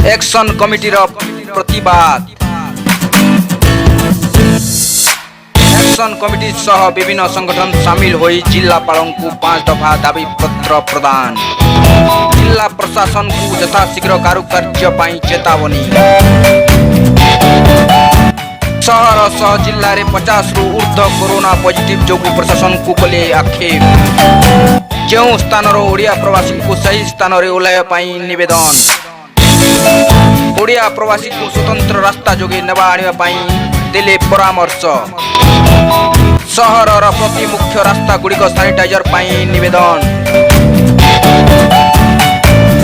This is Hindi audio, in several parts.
एक्शन कमिटी प्रतिवाद एक्शन कमिटी सह विभिन्न संगठन सामिल होई जिलापाल को 5 दफा दाबी पत्र प्रदान। जिला प्रशासन को यथाशीघ्र कारुकार्य पाई चेतावनी। शहर सह जिले में 50 रु ऊर्ध्व कोरोना पॉजिटिव जोगु प्रशासन को कले आक्षेप। जो स्थान ओडिया प्रवासी को सही स्थान में ओह्लैवा निवेदन। ओडिया प्रवासी को स्वतंत्र रास्ता जोगे नेबा आनिबा देले परामर्श। सहर प्रति मुख्य रास्ता गुड़िक सानिटाइजर निवेदन।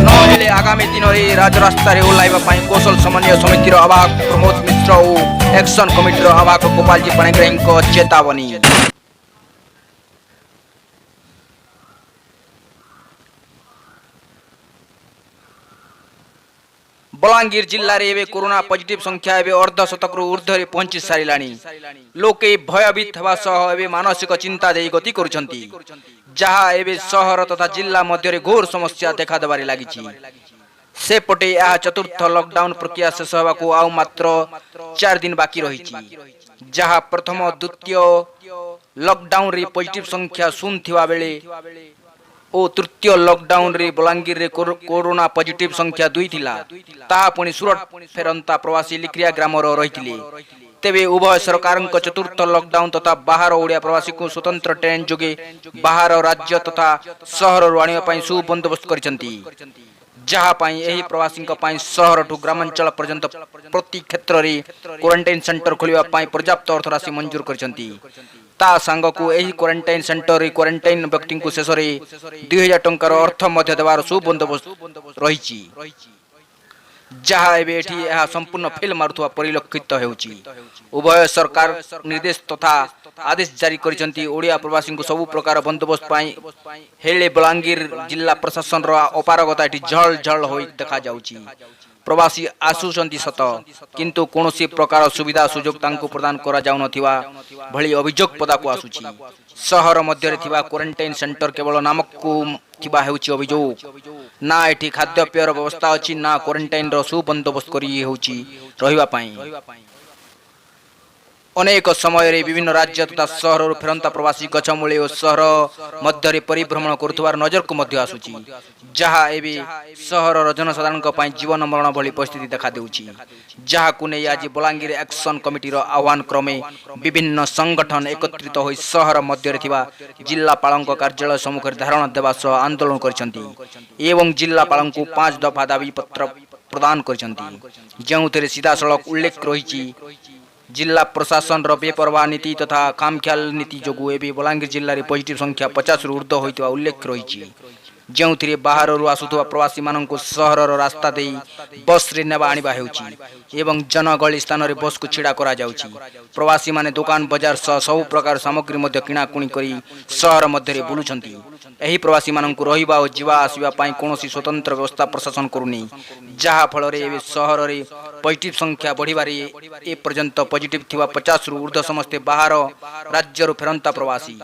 नहेले आगामी दिन में राजरास्ता ओह्लैवा कौशल समन्वय समिति आवाहक प्रमोद मिश्र और एक्शन कमिटी आवाहक गोपालजी पाणिग्राही चेतावनी। बलांगीर जिले में कोरोना पॉजिटिव संख्या अर्धशतक ऊर्ध्व पहुंची सारा। लोके भयभीत होगा सह मानसिक चिंता दे गति करुछंती, जहा एवं शहर तथा जिला मध्य घोर समस्या देखा देबारे लगी। सेपटे यह चतुर्थ लॉकडाउन प्रक्रिया शेष होगा को आउ मात्र 4 दिन बाकी रही, जहा प्रथम द्वितीय लॉकडाउन रे पॉजिटिव संख्या 0 थिबा बेले ओ तृतीय लॉकडाउन रे बलांगीर रे कोरोना पॉजिटिव संख्या 2 थिला। ताहा पुणी सुरत फेरंता प्रवासी लिक्रिया ग्राम रही। तेबे उभय सरकार चतुर्थ लॉकडाउन तथा बाहर ओडिया प्रवासी को स्वतंत्र ट्रेन जोगे बाहर राज्य तथा शहर आने सुबंदोबस्त करिसेंती, जहाँ प्रवासी शहर ठू ग्रामांचल पर्यंत प्रति क्षेत्र रे क्वारंटाइन सेंटर खोलिबा पर्याप्त अर्थराशि मंजूर करिसेंती। ता सांग को एही क्वारंटाइन सेंटर क्वारंटाइन व्यक्ति को शेष 2000 टंकार अर्थ मध्य देवार सुबंदोबस्त रही, जहाँ एठी संपूर्ण फेल मारुवा परिलक्षित होउची। उभय सरकार निर्देश तथा आदेश जारी करिसेंती। ओडिया प्रवासी को सबु प्रकार बंदोबस्त हेले बलांगीर जिला प्रशासन अपारगता एठी झल झल होई देखा जाउची। प्रवासी आसुचंती सत, किंतु कोनोसी प्रकार सुविधा सुजोग तांको प्रदान करा जाउ नथिबा भली अभियोग पदा को आसुची। शहर मध्य रे थिबा क्वारंटाइन सेंटर केवल नामक को थिबा हेउची अभियोग। ना एठी खाद्य पेयर व्यवस्था अछि, ना क्वारंटाइन रो सुबंदोबस्त करी हेउची रहिबा पई। अनेक समय रे विभिन्न राज्य तथा शहर फेरंता प्रवासी गछमूले और शहर मध्य परिभ्रमण करुवार नजर को मध्य आसुची, जहाँ एवं शहर जनसाधारण जीवन मरण भली परिस्थिति देखा देउची। जहाँ को नहीं आज बलांगीर एक्शन कमिटी आह्वान क्रमे विभिन्न संगठन एकत्रित हो शहर मध्य जिलापाल कार्यालय सम्मुख धारणा देवा सह आंदोलन करिसेंती एवं जिलापाल को 5 दफा दाबी पत्र प्रदान करिसेंती, जेउथिरे सीधा सड़क उल्लेख रही। जिला प्रशासन बेपरवाह नीति तथा कामख्याल नीति जोगु एवं बलांगीर जिले में पॉजिटिव संख्या 50 रु ऊर्ध्व होइतबा उल्लेख रही, जो बाहर आसुवा प्रवासी मान को शहर रास्ता दे बस रे नेबा आनिबा हेउची एवं जनगहली स्थान रे बस को छिड़ा करा जाउची। प्रवासी माने दुकान बाजार सह सब प्रकार सामग्री मध्य किणाकुणी करी शहर मध्य बुलुछंती। एही प्रवासी मान को रहिबा और जीवा आसिबा पाई कोनोसी स्वतंत्र व्यवस्था प्रशासन करूनी, जहा फल रे शहर रे पॉजिटिव संख्या बढ़िबारे ए पर्यंत पॉजिटिव थिबा 50 रु ऊर्ध्व समस्ते बाहर राज्य रो फेरंता प्रवासी।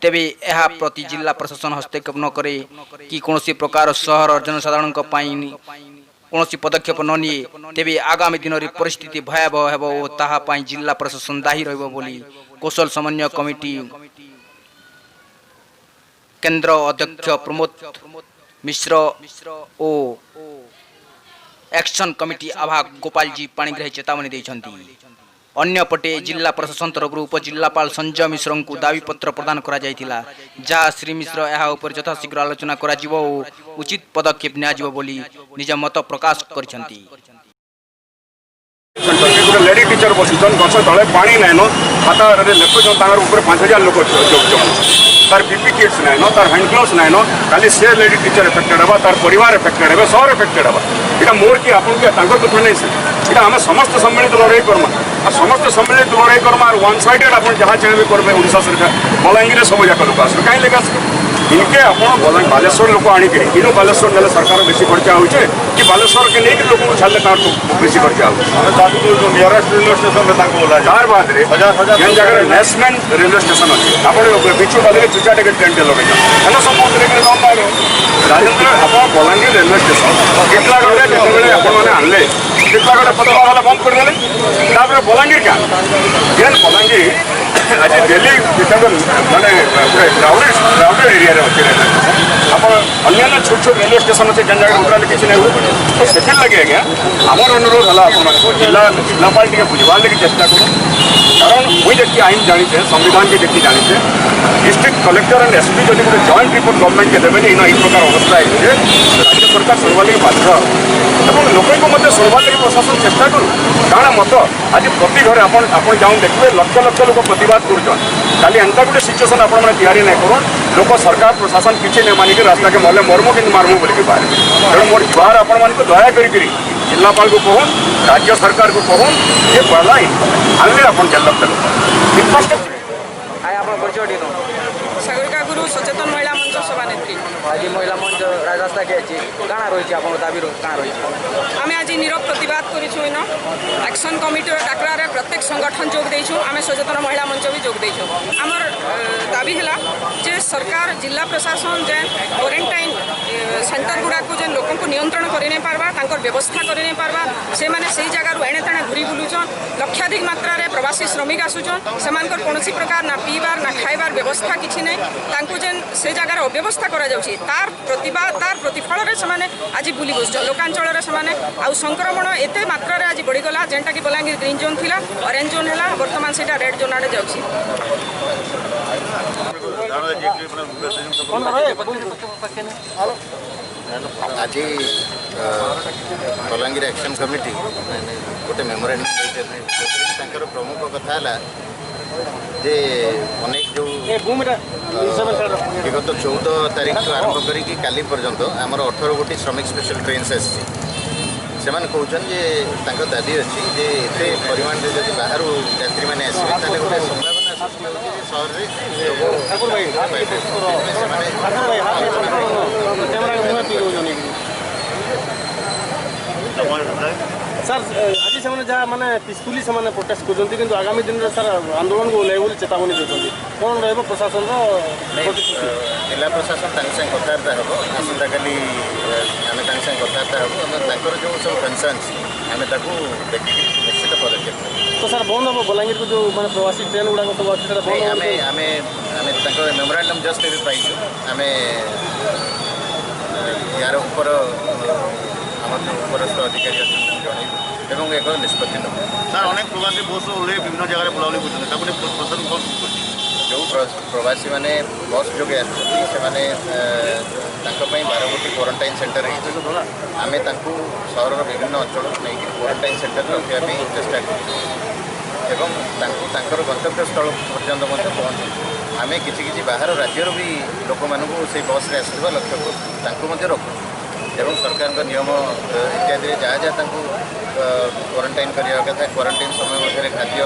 तेबे यह प्रति जिला प्रशासन हस्तक्षेप न करे कि कौनसी प्रकार शहर जनसाधारण कौनसी पदक्षेप न निए, तेबे आगामी दिन में परिस्थिति भयावह हेबो ओ ताहा पाई जिला प्रशासन दायी रहिबो बोली कौशल समन्वय कमिटी केंद्र अध्यक्ष प्रमोद मिश्र ओ एक्शन कमिटी आवाहक गोपालजी पाणिग्राही चेतावनी दैछंती। अन्य पटे जिला प्रशासन तरफ उप जिलापाल संजय मिश्र को दाबी पत्र प्रदान करा जायतिला, जहाँ श्री मिश्र यह उपर यथाशीघ्र आलोचना करा जिवो और उचित पदक्षेप निया जिवो बोली निज मत प्रकाश करिसेंती। लेडी टीचर बसिछन गछ तले पानी नाइन खाता लेखुछन तार ऊपर 5000 लोक तार बीपी किट्स नाइन तार हैंड ग्लोव्स नाइन खाली से लेडी टीचर एफेक्टेड हवा तार परिवार एफेक्टेड हवा शहर एफेक्टेड हवा। इटा मोर कि आपन के तांकर कथा नै से इटा हम समस्त सम्मिलित लड़ाई करमा आ समस्त सम्मिलित लड़ाई करमा और वन साइडेड आपन जहां चाहे करबे। ओडिशा सरकार बलांगीर सब जाक लोक आस काई लेगा इनके आप बालेश्वर लोक आणिक इन बालेश्वर ने सरकार बेसी खर्चा होचे कि बालेश्वर के लेकर लोक को छाले कार बेसी खर्चा हो। नियरेस्ट रेलवे स्टेशन में बोला जार बाद रे जेन जगह नेशनल रेलवे स्टेशन अच्छे आप बिचु बाले चुचा टिकेट ट्रेन लगे है सब राजेंद्र आप बलांगीर रेलवे स्टेशन केतला गले आपने आनले टीटलागढ़ पतला वाला बंद कर देले तापर बलांगीर का जेन बलांगीर आज दिल्ली माने क्राउडेड एरिया रे अच्छे आप अन्य छोट छोट रेलवे स्टेशन अच्छे जेन जगह उतरा किसी नहीं हुए तो से लगे आज्ञा आमर अनुरोध है आप जिलापाल टे बुझवार लगे चेष्टा करूँ कारण मुई जी आईन जानीचे संविधान के जी जानीचे डिस्ट्रिक्ट कलेक्टर एंड एसपी जब गोटे जॉइंट रिपोर्ट गवर्नमेंट के देवे इन प्रकार अवस्था है राज्य सरकार शुणवार लगे बाध्य और लोक मत शुणवार लगे प्रशासन चेष्टा करूँ कारण मत आज प्रति घर आप जाऊँ देखिए लक्ष लक्ष लोक प्रतिवाद कर खाली एंता गोटे सिचुएसन आप तैयारी नहीं करूँ लोक सरकार प्रशासन किसी नहीं मानिक रास्ता के मले मरमु कि मारमु बोलिक बाहर तेणु मोर जुआर आपण मान दया करी जिलापाल को कहूँ राज्य सरकार को कहूँ ये पहला आनले आप डेभलप इनफ्रास्ट्रक्चर सागरिका गुरु सचेतन महिला मंच सभानेत्री आज महिला मंच राजस्था के काଣା रही आप दाबी काଣା रही आम आज नीरव प्रतिवाद करूँ इन एक्शन कमिटी डाकरारे प्रत्येक संगठन जोग देछुं आम सचेतन महिला मंच भी जोग देछुं आमर दाबी है जे सरकार जिला प्रशासन जे क्वारंटाइन सेंटर गुड़ा को जे लोक नियंत्रण कर नहीं पार्बा तांकर व्यवस्था कर नहीं पार्बा से माने सही जगह एणे तेणे घूरी बुलूचन लक्षाधिक मात्रा रे प्रवासी श्रमिक आसुचन सेमानकर कौनसी प्रकार ना पीबार ना खाइबार व्यवस्था किछि नै तांको जेन से जगह अव्यवस्था करा जाउछि तार प्रतिवाद तार प्रतिफल रे समाने आज बुली बसुचन लोकांचल रे समाने आ संक्रमण एते मात्रा रे आज बढ़ी गला जेनटा कि बलांगीर ग्रीन जोन थिला ऑरेंज जोन हैला वर्तमान सेटा रेड जोन आडे जाउछि आज बलांगीर एक्शन कमिटी गोटे मेमोरेंडम प्रमुख कथा है जे अनेक जो विगत 14 तारीख आरंभ करी काली पर्यंत आमर 18 गोटी श्रमिक स्पेशल ट्रेन्स से कहते जे दाबी अच्छी जे एते परिमाण में जब बाहर यात्री मैंने आसवे ताले गोटे संभावना सृष्टि होगी सर आज से जहाँ मैंने पीसफुली से प्रोटेस्ट कर आगामी दिन में सर आंदोलन को ओह्लैब चेतावनी देते कौन रहा प्रशासन जिला प्रशासन कथबार्ता हम आसंता काली आम कथबार्ता हम जो सब कनसर्नस आम देखिए निश्चित पदक्षेप तो सर बंद हम बलांगीर को जो मैंने प्रवासी ट्रेन गुड़ाक सब अच्छे मेमोरांडम जस्ट ए पाइछु आम यार ऊपर आम जो उपरस्थ अधिकारी अच्छे जन एक निष्पत्ति नब सर अनेक प्रवासी बस ओह्लैब विभिन्न जगह बुलाबुली कर प्रशासन कौन जो प्रवासी मैंने बस जोगे आसुँच से 12 गोटी क्वारंटाइन सेंटर आम सहर विभिन्न अंचल नहीं क्वारंटाइन सेंटर रखापी चेष्टा कर गंतव्य स्थल पर्यटन पहुँचू आम कि बाहर राज्यर भी लोक मानू से बस रे आसुवा लक्ष्य रखु एवं सरकार नियम इत्यादि जहाँ जहाँ क्वारंटाइन करने कथा क्वारंटाइन समय मध्य खाद्य